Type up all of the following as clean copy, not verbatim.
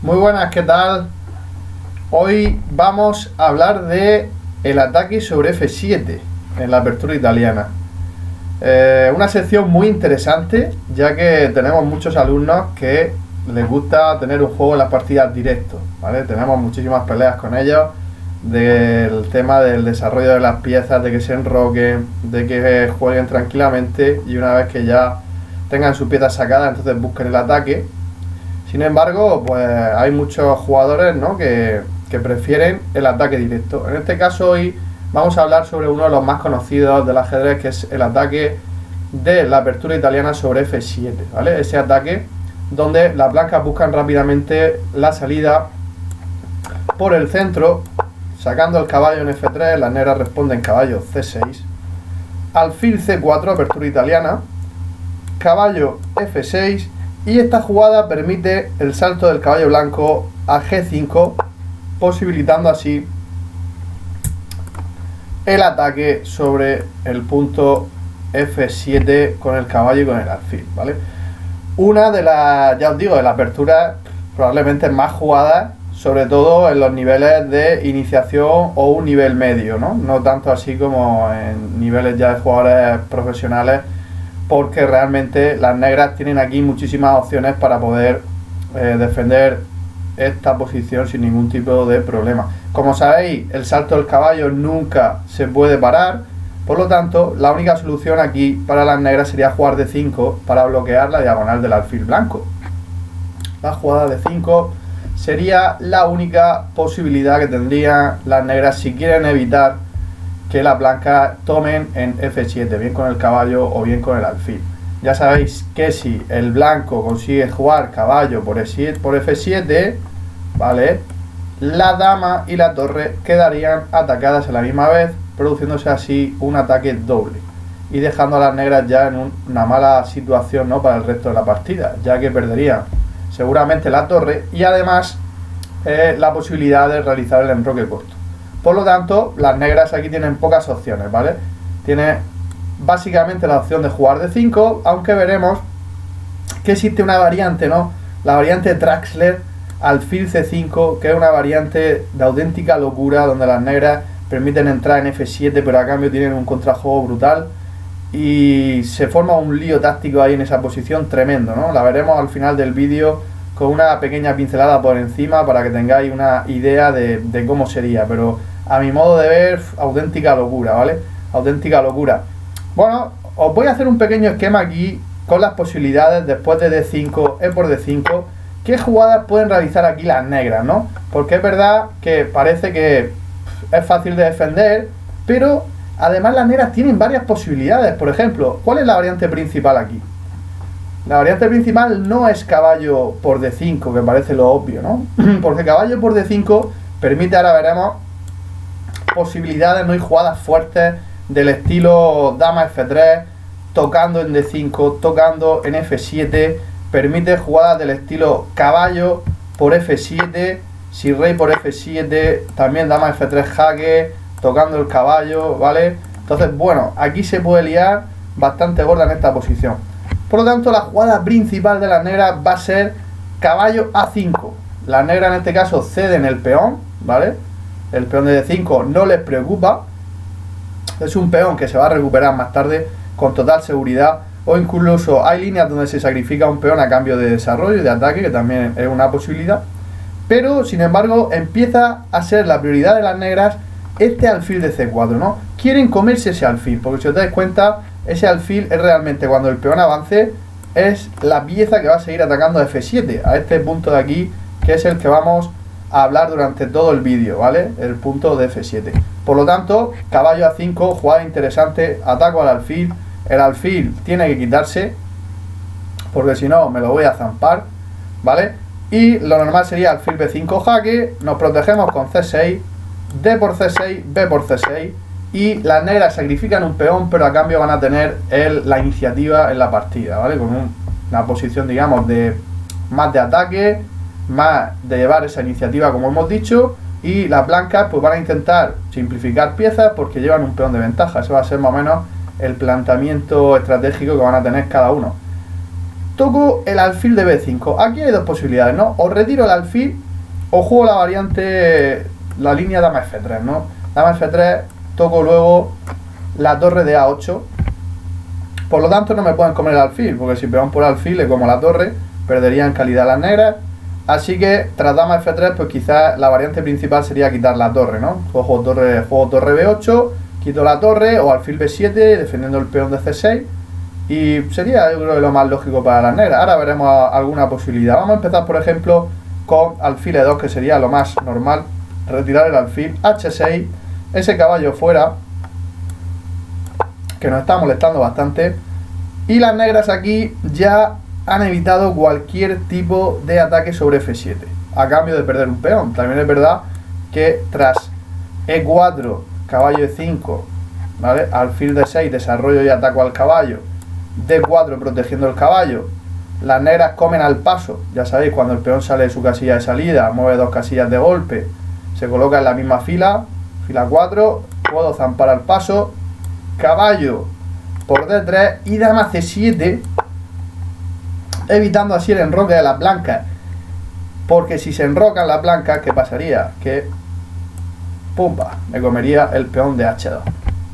Muy buenas, ¿qué tal? Hoy vamos a hablar de el ataque sobre F7 en la apertura italiana. Una sección muy interesante, ya que tenemos muchos alumnos que les gusta tener un juego en las partidas directo, ¿vale? Tenemos muchísimas peleas con ellos del tema del desarrollo de las piezas, de que se enroquen, de que jueguen tranquilamente y una vez que ya tengan sus piezas sacadas, entonces busquen el ataque. Sin embargo, pues hay muchos jugadores, ¿no?, que prefieren el ataque directo. En este caso hoy vamos a hablar sobre uno de los más conocidos del ajedrez, que es el ataque de la apertura italiana sobre F7, ¿vale? Ese ataque donde las blancas buscan rápidamente la salida por el centro, sacando el caballo en F3, las negras responden caballo C6, alfil C4, apertura italiana, caballo F6, y esta jugada permite el salto del caballo blanco a G5, posibilitando así el ataque sobre el punto F7 con el caballo y con el alfil, ¿vale? Una de las, ya os digo, de las aperturas probablemente más jugadas, sobre todo en los niveles de iniciación o un nivel medio, ¿no? No tanto así como en niveles ya de jugadores profesionales, porque realmente las negras tienen aquí muchísimas opciones para poder defender esta posición sin ningún tipo de problema. Como sabéis, el salto del caballo nunca se puede parar, por lo tanto, la única solución aquí para las negras sería jugar de 5 para bloquear la diagonal del alfil blanco. La jugada de 5 sería la única posibilidad que tendrían las negras si quieren evitar que las blancas tomen en F7, bien con el caballo o bien con el alfil. Ya sabéis que si el blanco consigue jugar caballo por F7, ¿vale?, la dama y la torre quedarían atacadas a la misma vez, produciéndose así un ataque doble y dejando a las negras ya en una mala situación, ¿no?, para el resto de la partida, ya que perderían seguramente la torre y además la posibilidad de realizar el enroque corto. Por lo tanto, las negras aquí tienen pocas opciones, ¿vale? Tiene básicamente la opción de jugar de 5, aunque veremos que existe una variante, ¿no? La variante Traxler, alfil C5, que es una variante de auténtica locura, donde las negras permiten entrar en F7, pero a cambio tienen un contrajuego brutal y se forma un lío táctico ahí en esa posición tremendo, ¿no? La veremos al final del vídeo con una pequeña pincelada por encima para que tengáis una idea de cómo sería, pero a mi modo de ver, auténtica locura, ¿vale? Auténtica locura. Bueno, os voy a hacer un pequeño esquema aquí con las posibilidades después de D5, E por D5, qué jugadas pueden realizar aquí las negras, ¿no? Porque es verdad que parece que es fácil de defender, pero además las negras tienen varias posibilidades. Por ejemplo, ¿cuál es la variante principal aquí? La variante principal no es caballo por D5, que parece lo obvio, ¿no? Porque caballo por D5 permite, ahora veremos, posibilidades, ¿no?, y jugadas fuertes del estilo dama F3, tocando en D5, tocando en F7, permite jugadas del estilo caballo por F7, si rey por F7, también dama F3 jaque, tocando el caballo, ¿vale? Entonces, bueno, aquí se puede liar bastante gorda en esta posición. Por lo tanto, la jugada principal de las negras va a ser caballo A5. Las negras en este caso ceden el peón, ¿vale? El peón de D5 no les preocupa. Es un peón que se va a recuperar más tarde con total seguridad. O incluso hay líneas donde se sacrifica un peón a cambio de desarrollo y de ataque, que también es una posibilidad. Pero, sin embargo, empieza a ser la prioridad de las negras este alfil de C4, ¿no? Quieren comerse ese alfil, porque si os dais cuenta, ese alfil es realmente, cuando el peón avance, es la pieza que va a seguir atacando a F7, a este punto de aquí, que es el que vamos a hablar durante todo el vídeo, ¿vale? El punto de F7. Por lo tanto, caballo A5, jugada interesante, ataco al alfil. El alfil tiene que quitarse, porque si no me lo voy a zampar, ¿vale? Y lo normal sería alfil B5 jaque, nos protegemos con C6, D por C6, B por C6, y las negras sacrifican un peón, pero a cambio van a tener la iniciativa en la partida, ¿vale? Con una posición, digamos, de más de ataque, más de llevar esa iniciativa, como hemos dicho, y las blancas pues van a intentar simplificar piezas porque llevan un peón de ventaja. Ese va a ser más o menos el planteamiento estratégico que van a tener cada uno. toco el alfil de B5. Aquí hay dos posibilidades, ¿no? O retiro el alfil o juego la variante, la línea dama F3, ¿no? Dama F3, toco luego la torre de A8. Por lo tanto no me pueden comer el alfil, porque si peón por alfil le como la torre, perderían calidad las negras. Así que tras dama F3, pues quizás la variante principal sería quitar la torre, ¿no? Juego torre B8, quito la torre o alfil B7, defendiendo el peón de C6. Y sería, yo creo, lo más lógico para las negras. Ahora veremos alguna posibilidad. Vamos a empezar, por ejemplo, con alfil E2, que sería lo más normal. Retirar el alfil, H6, ese caballo fuera, que nos está molestando bastante. Y las negras aquí ya han evitado cualquier tipo de ataque sobre F7, a cambio de perder un peón. También es verdad que tras E4, caballo E5, ¿vale? Alfil D6, desarrollo y ataco al caballo. D4, protegiendo el caballo. Las negras comen al paso. Ya sabéis, cuando el peón sale de su casilla de salida, mueve dos casillas de golpe, se coloca en la misma fila, fila 4, puedo zampar al paso, caballo por D3 y dama C7, evitando así el enroque de las blancas, porque si se enrocan las blancas, ¿qué pasaría? Que pumba, me comería el peón de H2.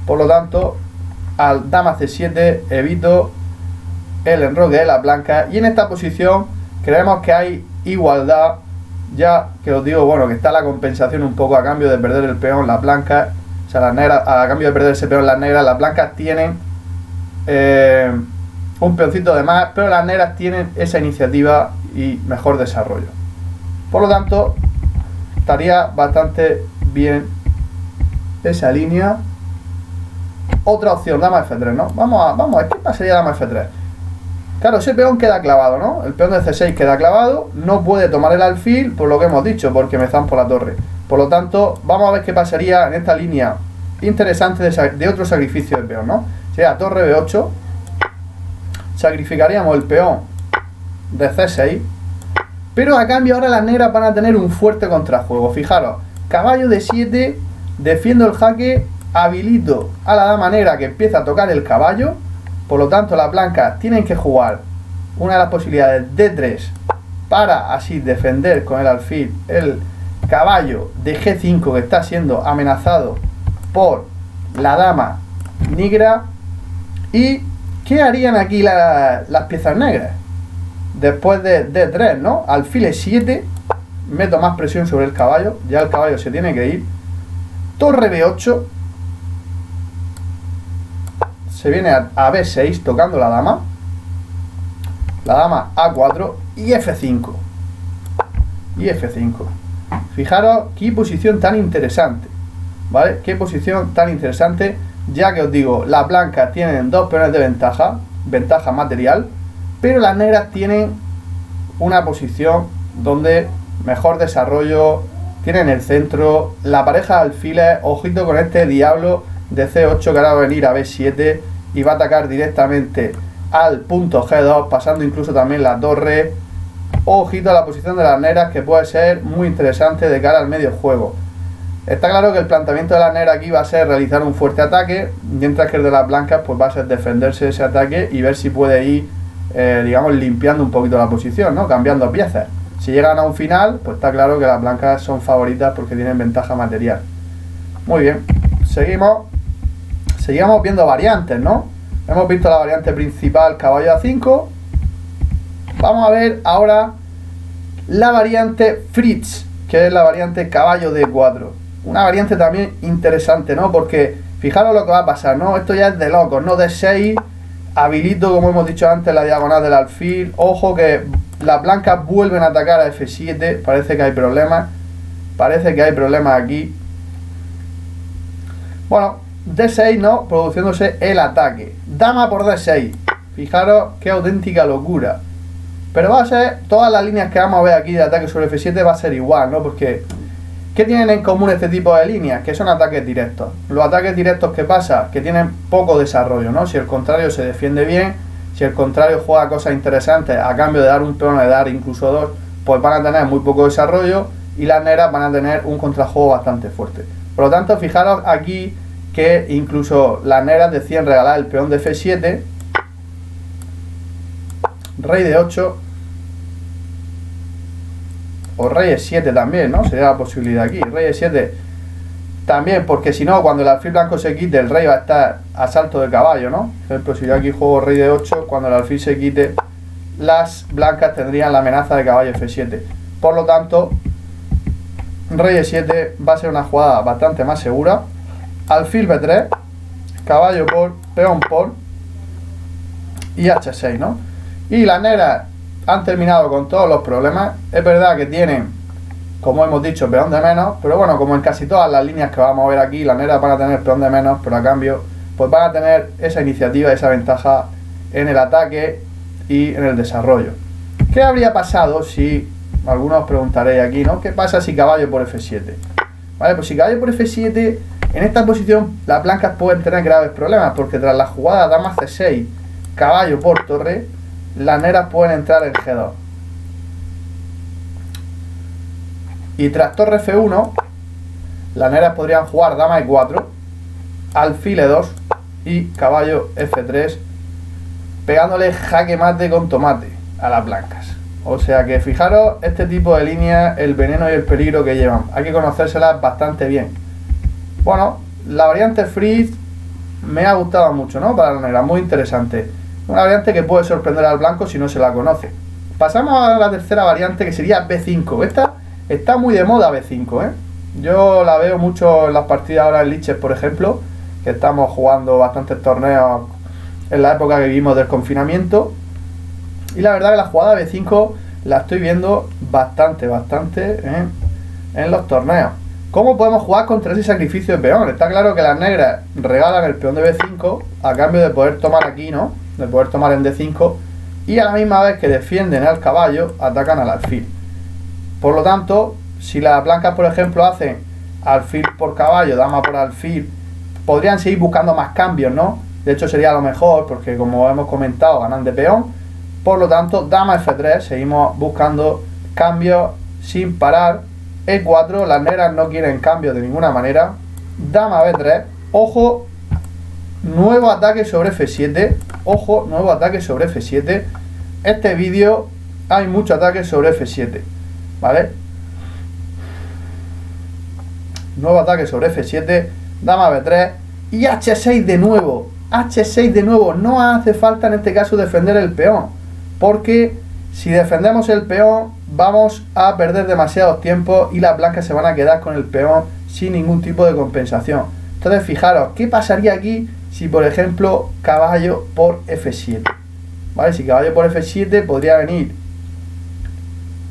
Por lo tanto, al dama C7 evito el enroque de las blancas, y en esta posición creemos que hay igualdad, ya que os digo, bueno, que está la compensación un poco a cambio de perder el peón las blancas. O sea, las negras, a cambio de perder ese peón las negras, las blancas tienen un peoncito de más, pero las negras tienen esa iniciativa y mejor desarrollo. Por lo tanto, estaría bastante bien esa línea. Otra opción, dama F3, ¿no? Vamos a ver qué pasaría dama F3. Claro, ese peón queda clavado, ¿no? El peón de C6 queda clavado, no puede tomar el alfil, por lo que hemos dicho, porque me zampo la torre. Por lo tanto, vamos a ver qué pasaría en esta línea interesante de otro sacrificio de peón, ¿no? Sería torre B8, sacrificaríamos el peón de C6, pero a cambio ahora las negras van a tener un fuerte contrajuego. Fijaros, caballo de 7, defiendo el jaque, habilito a la dama negra que empieza a tocar el caballo. Por lo tanto, las blancas tienen que jugar una de las posibilidades D3 para así defender con el alfil el caballo de G5 que está siendo amenazado por la dama negra. ¿Y qué harían aquí las piezas negras? Después de D3, ¿no? Alfil E7, meto más presión sobre el caballo, ya el caballo se tiene que ir. Torre B8, se viene a B6 tocando la dama A4 y F5. Fijaros qué posición tan interesante, ¿vale? Qué posición tan interesante, ya que os digo, las blancas tienen dos peones de ventaja material, pero las negras tienen una posición donde mejor desarrollo, tienen el centro, la pareja de alfiles. Ojito con este diablo de C8 que ahora va a venir a B7 y va a atacar directamente al punto G2, pasando incluso también la torre. Ojito a la posición de las negras, que puede ser muy interesante de cara al medio juego. Está claro que el planteamiento de las negras aquí va a ser realizar un fuerte ataque, mientras que el de las blancas pues va a ser defenderse de ese ataque y ver si puede ir, digamos, limpiando un poquito la posición, ¿no? Cambiando piezas. Si llegan a un final, pues está claro que las blancas son favoritas porque tienen ventaja material. Muy bien, seguimos viendo variantes, ¿no? Hemos visto la variante principal, caballo A5. Vamos a ver ahora la variante Fritz, que es la variante caballo D4. Una variante también interesante, ¿no? Porque fijaros lo que va a pasar, ¿no? Esto ya es de locos, ¿no? D6, habilito, como hemos dicho antes, la diagonal del alfil. Ojo que las blancas vuelven a atacar a F7. Parece que hay problemas. Aquí. Bueno, D6, ¿no? Produciéndose el ataque. Dama por D6. Fijaros qué auténtica locura. Pero va a ser, todas las líneas que vamos a ver aquí de ataque sobre F7 va a ser igual, ¿no? Porque, ¿qué tienen en común este tipo de líneas? Que son ataques directos. Los ataques directos, ¿qué pasa? Que tienen poco desarrollo, ¿no? Si el contrario se defiende bien, si el contrario juega cosas interesantes a cambio de dar un peón o de dar incluso dos, pues van a tener muy poco desarrollo y las negras van a tener un contrajuego bastante fuerte. Por lo tanto, fijaros aquí que incluso las negras deciden regalar el peón de F7 rey de 8 o rey de 7 también, ¿no? Sería la posibilidad aquí, rey de 7 también, porque si no, cuando el alfil blanco se quite, el rey va a estar a salto de caballo, ¿no? Por ejemplo, si yo aquí juego rey de 8, cuando el alfil se quite, las blancas tendrían la amenaza de caballo F7. Por lo tanto, rey de 7 va a ser una jugada bastante más segura. Alfil B3, caballo por, peón por y H6, ¿no? Y las negras han terminado con todos los problemas. Es verdad que tienen, como hemos dicho, peón de menos, pero bueno, como en casi todas las líneas que vamos a ver aquí, las negras van a tener peón de menos, pero a cambio, pues van a tener esa iniciativa, esa ventaja en el ataque y en el desarrollo. ¿Qué habría pasado si, algunos preguntaréis aquí, ¿no? ¿Qué pasa si caballo por F7? Vale, pues si caballo por F7, en esta posición las blancas pueden tener graves problemas, porque tras la jugada dama C6, caballo por torre, las negras pueden entrar en G2. Y tras torre F1, las negras podrían jugar dama E4, alfil E2 y caballo F3, pegándole jaque mate con tomate a las blancas. O sea que fijaros este tipo de líneas, el veneno y el peligro que llevan. Hay que conocérselas bastante bien. Bueno, la variante Freeze me ha gustado mucho, ¿no? Para las negras, muy interesante. Una variante que puede sorprender al blanco si no se la conoce. Pasamos a la tercera variante, que sería B5. Esta está muy de moda, B5, ¿eh? Yo la veo mucho en las partidas ahora en Liches, por ejemplo, que estamos jugando bastantes torneos en la época que vivimos del confinamiento. Y la verdad que la jugada B5 la estoy viendo bastante en los torneos. ¿Cómo podemos jugar contra ese sacrificio de peón? Está claro que las negras regalan el peón de B5 a cambio de poder tomar aquí, ¿no? De poder tomar en D5, y a la misma vez que defienden al caballo, atacan al alfil. Por lo tanto, si las blancas, por ejemplo, hacen alfil por caballo, dama por alfil, podrían seguir buscando más cambios, ¿no? De hecho sería lo mejor, porque como hemos comentado, ganan de peón. Por lo tanto, dama F3, seguimos buscando cambios sin parar. E4, las negras no quieren cambios de ninguna manera. Dama B3, ojo, nuevo ataque sobre F7. Ojo, nuevo ataque sobre F7. Este vídeo hay mucho ataque sobre F7, ¿vale? Nuevo ataque sobre F7, dama B3 y H6 de nuevo. H6 de nuevo, no hace falta en este caso defender el peón, porque si defendemos el peón vamos a perder demasiado tiempo y las blancas se van a quedar con el peón sin ningún tipo de compensación. Entonces fijaros, ¿qué pasaría aquí si por ejemplo caballo por F7? ¿Vale? Si caballo por F7 podría venir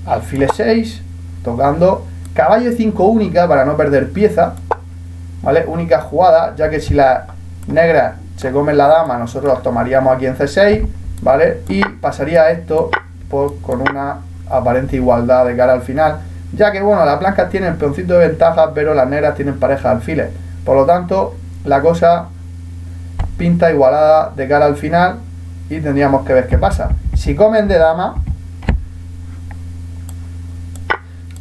alfil E6, tocando caballo E5 única para no perder pieza, ¿vale? Única jugada, ya que si las negras se comen la dama, nosotros tomaríamos aquí en C6, ¿vale? Y pasaría esto con una aparente igualdad de cara al final, ya que bueno, las blancas tienen peoncito de ventaja, pero las negras tienen pareja de alfiles. Por lo tanto, la cosa pinta igualada de cara al final y tendríamos que ver qué pasa. Si comen de dama,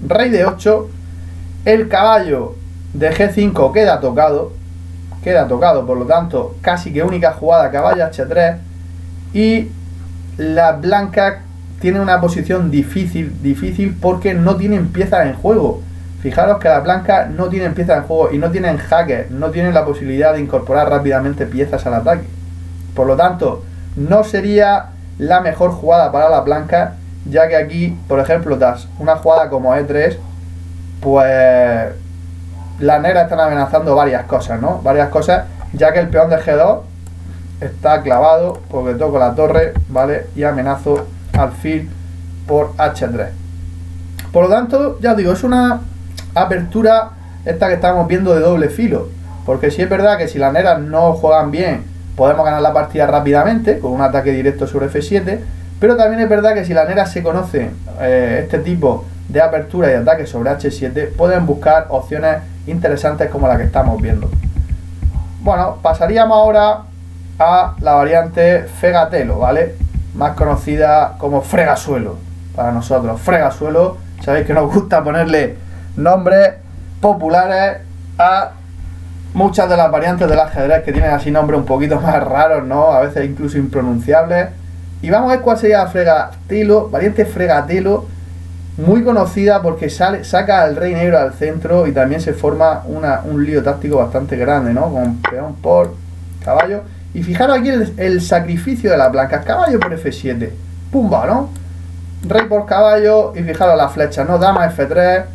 rey de 8, el caballo de G5 queda tocado, por lo tanto, casi que única jugada, caballo H3, y las blancas tienen una posición difícil porque no tienen piezas en juego. Fijaros que las blancas no tienen piezas en juego y no tienen jaques, no tienen la posibilidad de incorporar rápidamente piezas al ataque. Por lo tanto, no sería la mejor jugada para las blancas, ya que aquí, por ejemplo, tras una jugada como E3, pues las negras están amenazando varias cosas, ¿no? Varias cosas, ya que el peón de G2 está clavado porque toco la torre, ¿vale? Y amenazo alfil por H3. Por lo tanto, ya os digo, es una apertura esta que estamos viendo de doble filo, porque sí es verdad que si las negras no juegan bien podemos ganar la partida rápidamente con un ataque directo sobre F7, pero también es verdad que si las negras se conocen este tipo de apertura y ataque sobre H7, pueden buscar opciones interesantes como la que estamos viendo. Bueno, pasaríamos ahora a la variante Fegatelo, ¿vale? Más conocida como fregasuelo para nosotros. Fregasuelo, sabéis que nos gusta ponerle nombres populares a muchas de las variantes del ajedrez que tienen así nombres un poquito más raros, ¿no? A veces incluso impronunciables. Y vamos a ver cuál sería la fregatelo, variante fregatelo, muy conocida porque saca al rey negro al centro y también se forma un lío táctico bastante grande, ¿no? Con peón por caballo. Y fijaros aquí el sacrificio de las blancas, caballo por F7, pumba, ¿no? Rey por caballo y fijaros las flechas, ¿no? Dama F3,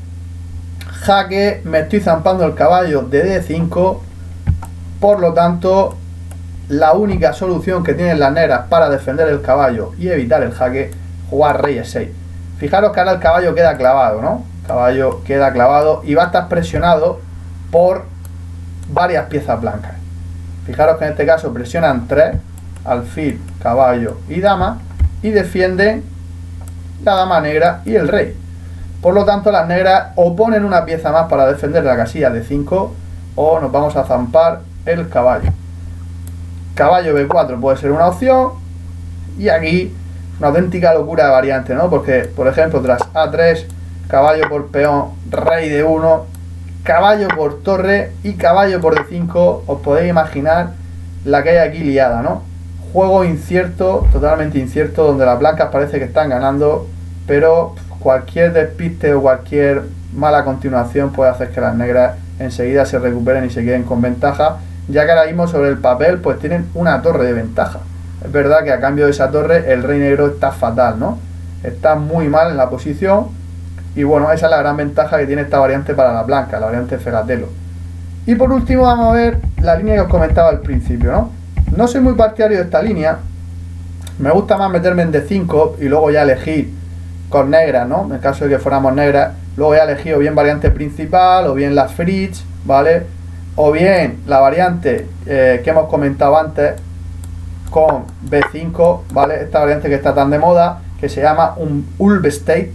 jaque, me estoy zampando el caballo de D5, por lo tanto la única solución que tienen las negras para defender el caballo y evitar el jaque, jugar rey E6. Fijaros que ahora el caballo queda clavado, ¿no? Caballo queda clavado y va a estar presionado por varias piezas blancas. Fijaros que en este caso presionan 3, alfil, caballo y dama, y defienden la dama negra y el rey. Por lo tanto, las negras o ponen una pieza más para defender la casilla de 5 o nos vamos a zampar el caballo. Caballo B4 puede ser una opción y aquí una auténtica locura de variante, ¿no? Porque, por ejemplo, tras A3, caballo por peón, rey de 1, caballo por torre y caballo por D5, os podéis imaginar la que hay aquí liada, ¿no? Juego incierto, totalmente incierto, donde las blancas parece que están ganando, pero cualquier despiste o cualquier mala continuación puede hacer que las negras enseguida se recuperen y se queden con ventaja, ya que ahora mismo sobre el papel pues tienen una torre de ventaja. Es verdad que a cambio de esa torre el rey negro está fatal, ¿no? Está muy mal en la posición y bueno, esa es la gran ventaja que tiene esta variante para la blanca, la variante fregatelo. Y por último vamos a ver la línea que os comentaba al principio, ¿no? No soy muy partidario de esta línea, me gusta más meterme en D5 y luego ya elegir con negras, ¿no? En el caso de que fuéramos negras, luego ya elegir o bien variante principal o bien la Fritz, ¿vale? O bien la variante que hemos comentado antes con B5, ¿vale? Esta variante que está tan de moda, que se llama un Ulvestate,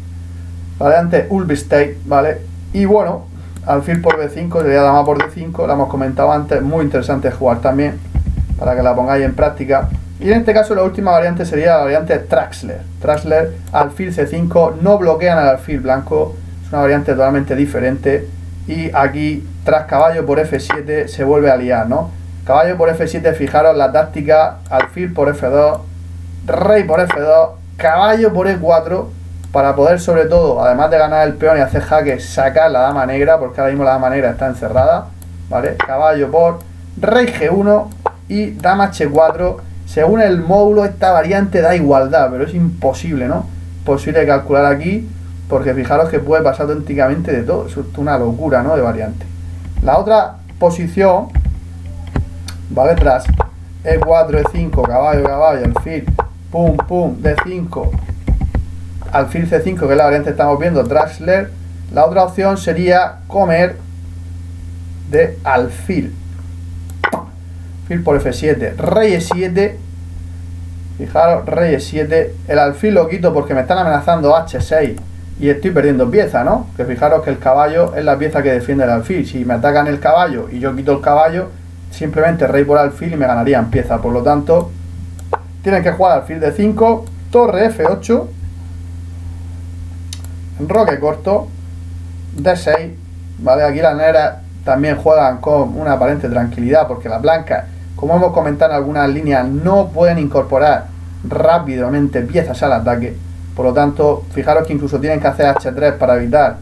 variante Ulvestate, ¿vale? Y bueno, alfil por B5, sería dama por D5, la hemos comentado antes, muy interesante jugar también, para que la pongáis en práctica. Y en este caso la última variante sería la variante Traxler. Traxler, alfil C5, no bloquean al alfil blanco, es una variante totalmente diferente. Y aquí, tras caballo por F7, se vuelve a liar, ¿no? Caballo por F7, fijaros la táctica, alfil por F2, rey por F2, caballo por E4, para poder sobre todo, además de ganar el peón y hacer jaque, sacar la dama negra, porque ahora mismo la dama negra está encerrada, ¿vale? Caballo por rey G1 y dama H4. Según el módulo, esta variante da igualdad, pero es imposible, ¿no? Posible calcular aquí, porque fijaros que puede pasar auténticamente de todo. Es una locura, ¿no? De variante. La otra posición, ¿vale? Tras E4, E5, caballo, caballo, alfil, pum, pum, D5, alfil C5, que es la variante que estamos viendo, Traxler. La otra opción sería comer de alfil. Alfil por F7, rey E7. Fijaros, rey E7. El alfil lo quito porque me están amenazando H6 y estoy perdiendo pieza, ¿no? Que fijaros que el caballo es la pieza que defiende el alfil. Si me atacan el caballo y yo quito el caballo, simplemente rey por alfil y me ganarían pieza. Por lo tanto, tienen que jugar alfil de 5, torre F8, enroque corto, D6, ¿vale? Aquí las negras también juegan con una aparente tranquilidad porque las blancas, como hemos comentado en algunas líneas, no pueden incorporar rápidamente piezas al ataque. Por lo tanto, fijaros que incluso tienen que hacer H3 para evitar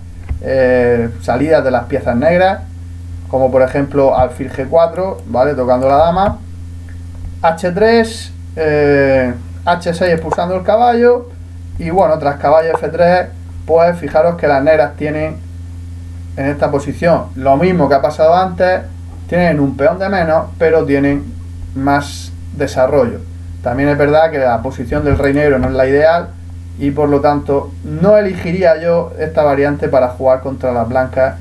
salidas de las piezas negras, como por ejemplo alfil G4, ¿vale? Tocando la dama, H3, H6 expulsando el caballo, y bueno, tras caballo F3, pues fijaros que las negras tienen en esta posición lo mismo que ha pasado antes, tienen un peón de menos, pero tienen más desarrollo. También es verdad que la posición del rey negro no es la ideal y por lo tanto no elegiría yo esta variante para jugar contra las blancas.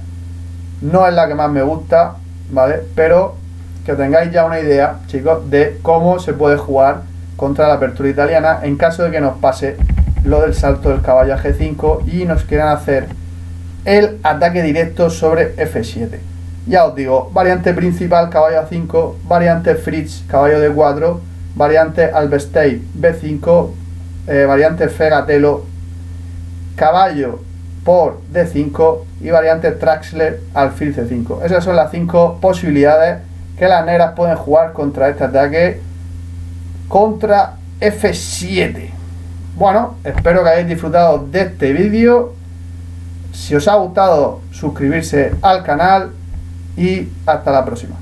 No es la que más me gusta, ¿vale? Pero que tengáis ya una idea, chicos, de cómo se puede jugar contra la apertura italiana en caso de que nos pase lo del salto del caballo a G5 y nos quieran hacer el ataque directo sobre F7. Ya os digo, variante principal caballo A5, variante Fritz caballo D4, variante Alvestate B5, variante Fregatelo caballo por D5 y variante Traxler alfil C5. Esas son las 5 posibilidades que las negras pueden jugar contra este ataque, contra F7. Bueno, espero que hayáis disfrutado de este vídeo. Si os ha gustado, suscribirse al canal y hasta la próxima.